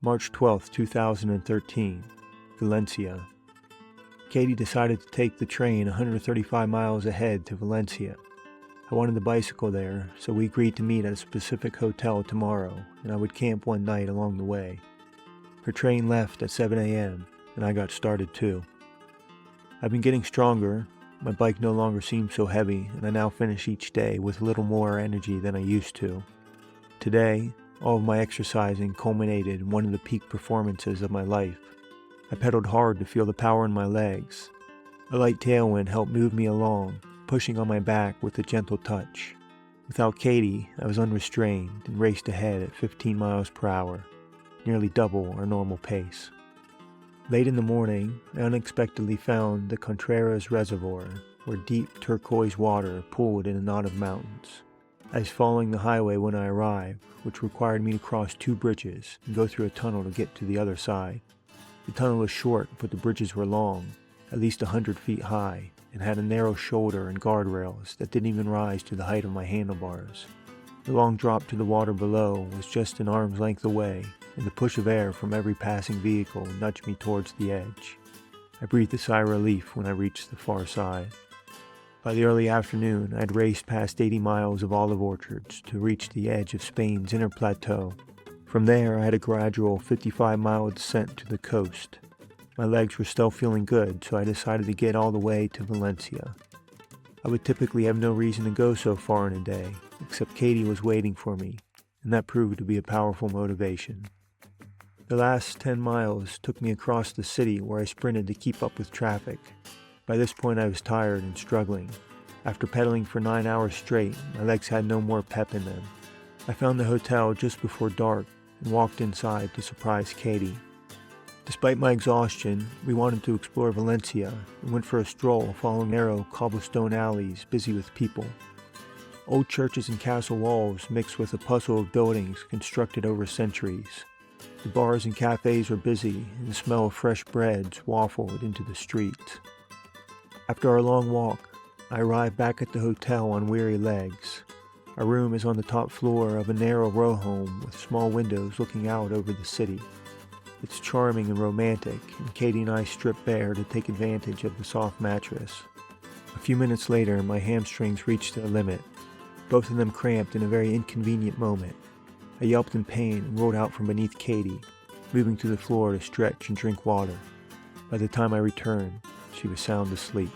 March 12, 2013, Valencia. Katie decided to take the train 135 miles ahead to Valencia. I wanted to bicycle there, so we agreed to meet at a specific hotel tomorrow, and I would camp one night along the way. Her train left at 7 a.m., and I got started too. I've been getting stronger, my bike no longer seems so heavy, and I now finish each day with a little more energy than I used to. Today, all of my exercising culminated in one of the peak performances of my life. I pedaled hard to feel the power in my legs. A light tailwind helped move me along, pushing on my back with a gentle touch. Without Katie, I was unrestrained and raced ahead at 15 miles per hour, nearly double our normal pace. Late in the morning, I unexpectedly found the Contreras Reservoir, where deep turquoise water pooled in a knot of mountains. I was following the highway when I arrived, which required me to cross 2 bridges and go through a tunnel to get to the other side. The tunnel was short, but the bridges were long, at least 100 feet high, and had a narrow shoulder and guardrails that didn't even rise to the height of my handlebars. The long drop to the water below was just an arm's length away, and the push of air from every passing vehicle nudged me towards the edge. I breathed a sigh of relief when I reached the far side. By the early afternoon, I had raced past 80 miles of olive orchards to reach the edge of Spain's inner plateau. From there, I had a gradual 55-mile descent to the coast. My legs were still feeling good, so I decided to get all the way to Valencia. I would typically have no reason to go so far in a day, except Katie was waiting for me, and that proved to be a powerful motivation. The last 10 miles took me across the city where I sprinted to keep up with traffic. By this point I was tired and struggling. After pedaling for 9 hours straight, my legs had no more pep in them. I found the hotel just before dark and walked inside to surprise Katie. Despite my exhaustion, we wanted to explore Valencia and went for a stroll following narrow cobblestone alleys busy with people. Old churches and castle walls mixed with a puzzle of buildings constructed over centuries. The bars and cafes were busy, and the smell of fresh breads waffled into the streets. After our long walk, I arrived back at the hotel on weary legs. Our room is on the top floor of a narrow row home with small windows looking out over the city. It's charming and romantic, and Katie and I stripped bare to take advantage of the soft mattress. A few minutes later, my hamstrings reached their limit, both of them cramped in a very inconvenient moment. I yelped in pain and rolled out from beneath Katie, moving to the floor to stretch and drink water. By the time I returned, she was sound asleep.